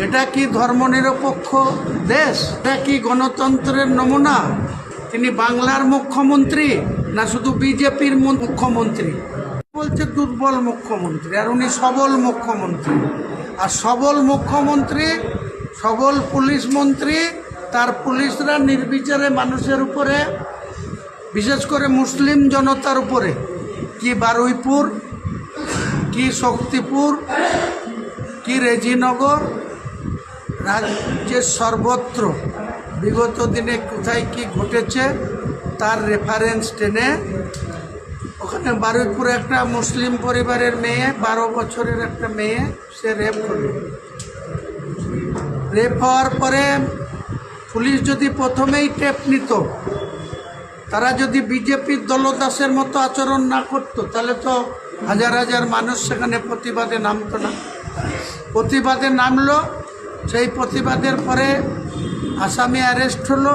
এটা কি ধর্মনিরপেক্ষ দেশ? এটা কি গণতন্ত্রের নমুনা? তিনি বাংলার মুখ্যমন্ত্রী না শুধু বিজেপির মুখ্যমন্ত্রী? বলছে দুর্বল মুখ্যমন্ত্রী, আর উনি সবল মুখ্যমন্ত্রী। আর সবল মুখ্যমন্ত্রী, সবল পুলিশ মন্ত্রী, তার পুলিশরা নির্বিচারে মানুষের উপরে, বিশেষ করে মুসলিম জনতার উপরে, কি বারুইপুর, কি শক্তিপুর, কি রেজিনগর, রাজ্যের সর্বত্র বিগত দিনে কোথায় কি ঘটেছে তার রেফারেন্স টেনে ওখানে বারুইপুরে একটা মুসলিম পরিবারের মেয়ে, 12 বছরের একটা মেয়ে, সে রেপ হলো। রেপ হওয়ার পরে পুলিশ যদি প্রথমেই টেপ নিত, তারা যদি বিজেপির দলদাসের মতো আচরণ না করতো, তাহলে তো হাজার হাজার মানুষ সেখানে প্রতিবাদে নামতো না। প্রতিবাদে নামলো, সেই প্রতিবাদের পরে আসামি অ্যারেস্ট হলো,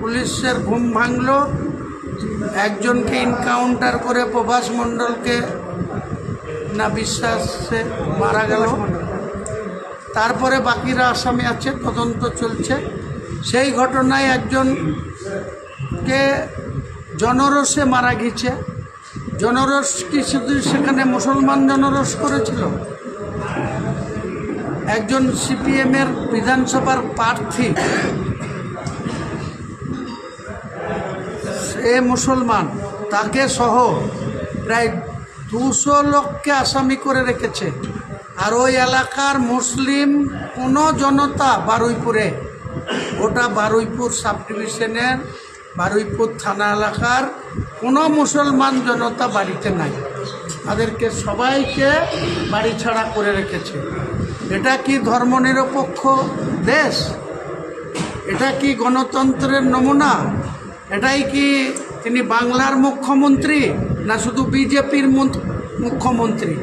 পুলিশের ঘুম ভাঙলো, একজনকে এনকাউন্টার করে প্রভাস মণ্ডলকে না বিশ্বাসে মারা গেল। তারপরে বাকিরা আসামি আছে, তদন্ত চলছে। সেই ঘটনায় একজনকে জনরোষে মারা গেছে। জনরোষ কি শুধু সেখানে মুসলমান জনরোষ করেছিল? একজন সিপিএমের বিধানসভার প্রার্থী, সে মুসলমান, তাকে সহ প্রায় 200 লোককে আসামি করে রেখেছে। আর ওই এলাকার মুসলিম কোনো জনতা বারুইপুরে, গোটা বারুইপুর সাব ডিভিশনের বারুইপুর থানা এলাকার কোনো মুসলমান জনতা বাড়িতে নাই, তাদেরকে সবাইকে বাড়ি ছাড়া করে রেখেছে। এটা কি ধর্মনিরপেক্ষ দেশ? এটা কি গণতন্ত্রের নমুনা? এটাই কি তিনি বাংলার মুখ্যমন্ত্রী না শুধু বিজেপির মুখ্যমন্ত্রী?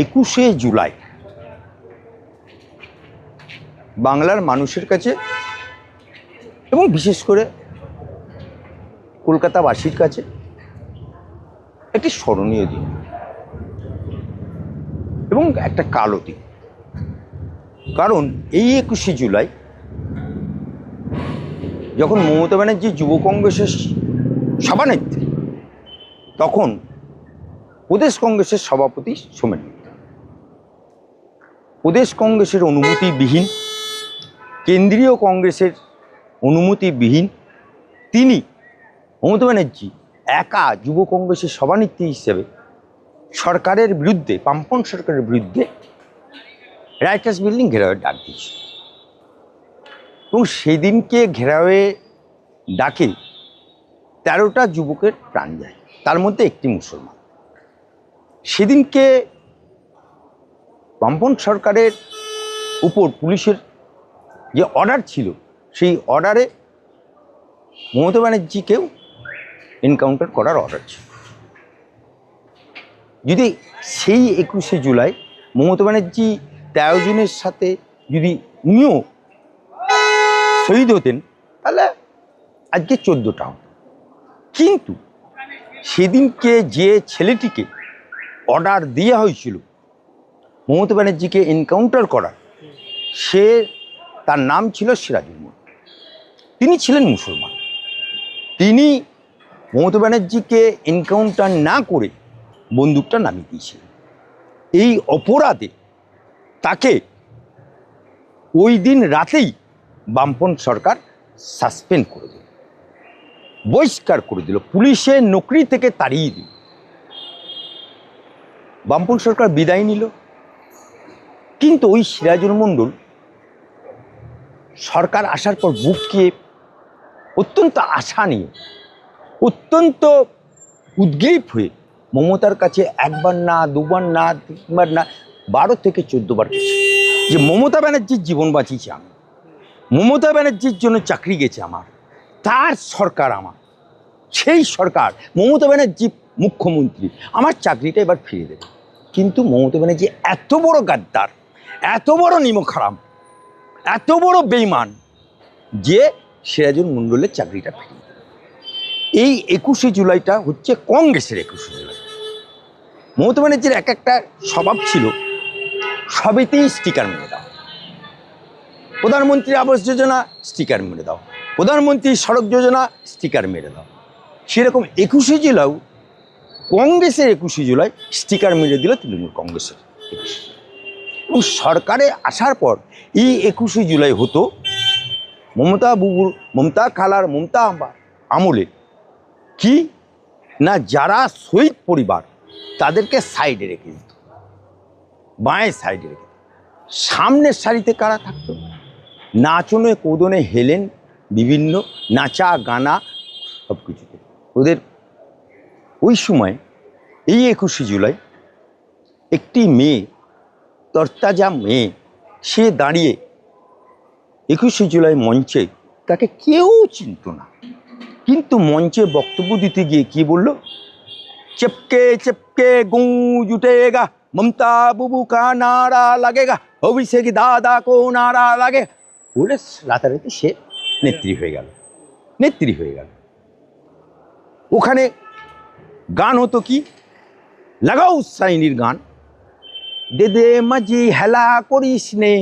21শে জুলাই বাংলার মানুষের কাছে এবং বিশেষ করে কলকাতাবাসীর কাছে একটি স্মরণীয় দিন এবং একটা কালো দিন। কারণ এই 21শে জুলাই যখন মমতা ব্যানার্জি যুব কংগ্রেসের সভানেত্রী, তখন প্রদেশ কংগ্রেসের সভাপতি সোমেন মিত্র প্রদেশ কংগ্রেসের অনুমতিবিহীন, কেন্দ্রীয় কংগ্রেসের অনুমতিবিহীন তিনি, মমতা ব্যানার্জি একা যুব কংগ্রেসের সভানেত্রী হিসেবে সরকারের বিরুদ্ধে, বামপন্থী সরকারের বিরুদ্ধে রাইটার্স বিল্ডিং ঘেরাওয়ের ডাক দিয়েছে। এবং সেদিনকে ঘেরাওয়ে ডাকে 13টা যুবকের প্রাণ যায়, তার মধ্যে একটি মুসলমান। সেদিনকে বামপন্থী সরকারের উপর পুলিশের যে অর্ডার ছিল, সেই অর্ডারে মমতা ব্যানার্জিকেও এনকাউন্টার করার অর্ডার ছিল। যদি সেই 21শে জুলাই মমতা ব্যানার্জি 13 জনের সাথে যদি উনিও শহীদ হতেন, তাহলে আজকে 14টা হতো। কিন্তু সেদিনকে যে ছেলেটিকে অর্ডার দেওয়া হয়েছিল মমতা ব্যানার্জিকে এনকাউন্টার করার, তার নাম ছিল সিরাজুল মণ্ডল। তিনি ছিলেন মুসলমান। তিনি মমতা ব্যানার্জিকে এনকাউন্টার না করে বন্দুকটা নামিয়ে দিয়েছিলেন। এই অপরাধে তাকে ওই দিন রাতেই বামপন্থী সরকার সাসপেন্ড করে দিল, বহিষ্কার করে দিল, পুলিশের নকরি থেকে তাড়িয়ে দিল। বামপন্থী সরকার বিদায় নিল। কিন্তু ওই সিরাজুল মণ্ডল সরকার আসার পর বুককে অত্যন্ত আশা নিয়ে, অত্যন্ত উদ্গ্রীব হয়ে মমতার কাছে একবার না, দুবার না, তিনবার না, 12 থেকে 14 বার গেছে যে মমতা ব্যানার্জির জীবন বাঁচিয়েছে আমি, মমতা ব্যানার্জির জন্য চাকরি গেছে আমার, তার সরকার আমার, সেই সরকার, মমতা ব্যানার্জি মুখ্যমন্ত্রী, আমার চাকরিটা এবার ফিরে দেবে। কিন্তু মমতা ব্যানার্জি এত বড় গাদ্দার, এত বড় নিমকহারাম, এত বড় বেঈমান যে সিরাজুল মণ্ডলের চাকরিটা ফিরিয়ে দেবে। এই 21শে জুলাইটা হচ্ছে কংগ্রেসের 21শে জুলাই। মমতা ব্যানার্জির একটা স্বভাব ছিল, সবেতেই স্টিকার মেরে দাও। প্রধানমন্ত্রী আবাস যোজনা স্টিকার মেরে দাও, প্রধানমন্ত্রী সড়ক যোজনা স্টিকার মেরে দাও। সেরকম 21শে জুলাইও কংগ্রেসের 21শে জুলাই স্টিকার মেরে দিল তৃণমূল কংগ্রেসের 21শে। এবং সরকারে আসার পর এই 21শে জুলাই হতো মমতা খালার মমতা আমলে কি না, যারা শহীদ পরিবার তাদেরকে সাইডে রেখে দিত, বাঁয়ের সাইডে রেখে দিত। সামনের সারিতে কারা থাকতো? নাচনে কোদনে হেলেন, বিভিন্ন নাচা গানা সব কিছুতে ওদের। ওই সময় এই 21শে জুলাই একটি মেয়ে, তরতাজা মেয়ে, সে দাঁড়িয়ে 21শে জুলাই মঞ্চে, তাকে কেউ চিনত না, কিন্তু মঞ্চে বক্তব্য দিতে গিয়ে কি বলল? चपके चपके गूंज उठेगा, ममता बुबू का नारा लगेगा, भविष्य की दादा को नारा लगे। বলে রাতারাতি সে নেত্রী হয়ে গেল। ওখানে গান হতো কি, লাগাও সাইনির গান, দে দে মাঝি হেলা করিস নে,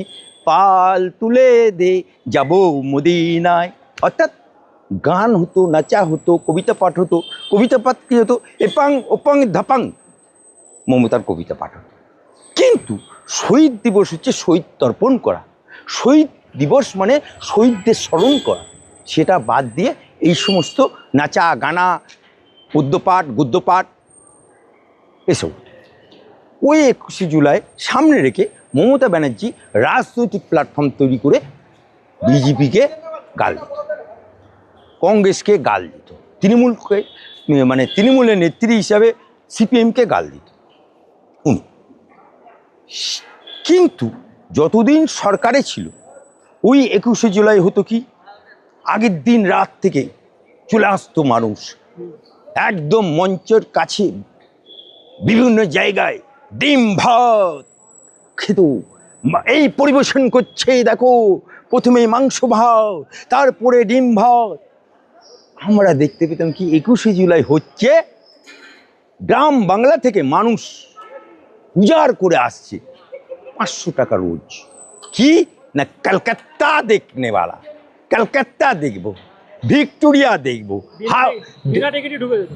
পাল তুলে দে যাবো মদিনায়। অর্থাৎ গান হতো, নাচা হতো, কবিতা পাঠ হতো। কবিতা পাঠ কী হতো? এপাং ওপাং ধাপাং মমতার কবিতা পাঠ হতো। কিন্তু শহীদ দিবস হচ্ছে শহীদ তর্পণ করা, শহীদ দিবস মানে শহীদদের স্মরণ করা। সেটা বাদ দিয়ে এই সমস্ত নাচা গানা, পদ্যপাঠ গদ্যপাঠ এসব। ওই 21শে জুলাই সামনে রেখে মমতা ব্যানার্জি রাজনৈতিক প্ল্যাটফর্ম তৈরি করে বিজেপিকে গাল দিত, কংগ্রেসকে গাল দিত, তৃণমূলকে মানে তৃণমূলের নেত্রী হিসাবে সিপিএমকে গাল দিত উনি। কিন্তু যতদিন সরকারে ছিল ওই 21শে জুলাই হতো কি, আগের দিন রাত থেকে চলে আসতো মানুষ, একদম মঞ্চের কাছে বিভিন্ন জায়গায় ডিম ভাত খেত। এই পরিবেশন করছে দেখো, প্রথমে মাংস ভাত, তারপরে ডিম ভাত। আমরা দেখতে পেতাম কি 21শে জুলাই হচ্ছে, গ্রাম বাংলা থেকে মানুষ উজাড় করে আসছে 500 টাকা রোজ। কি না, কলকাতা দেখনেওয়ালা, কলকাতা দেখবো, ভিক্টোরিয়া দেখবো,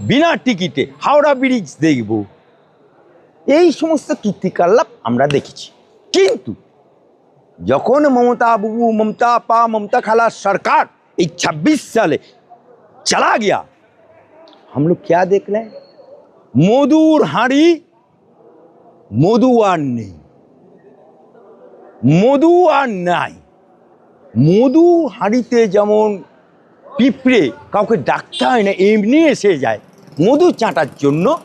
বিনা টিকিটে হাওড়া ব্রিজ দেখবো, এই সমস্ত কীর্তিকলাপ আমরা দেখেছি। কিন্তু যখন মমতা বুবু, মমতা পা, মমতা खाला सरकार 26 साले चला गया, हम लोग क्या देख रहे हैं? মধুর হাঁড়ি, মধু আর নেই, মধু আর নাই। মধু হাঁড়িতে যেমন পিঁপড়ে কাউকে ডাকতে হয় না, এমনি এসে যায় মধু চাটার জন্য।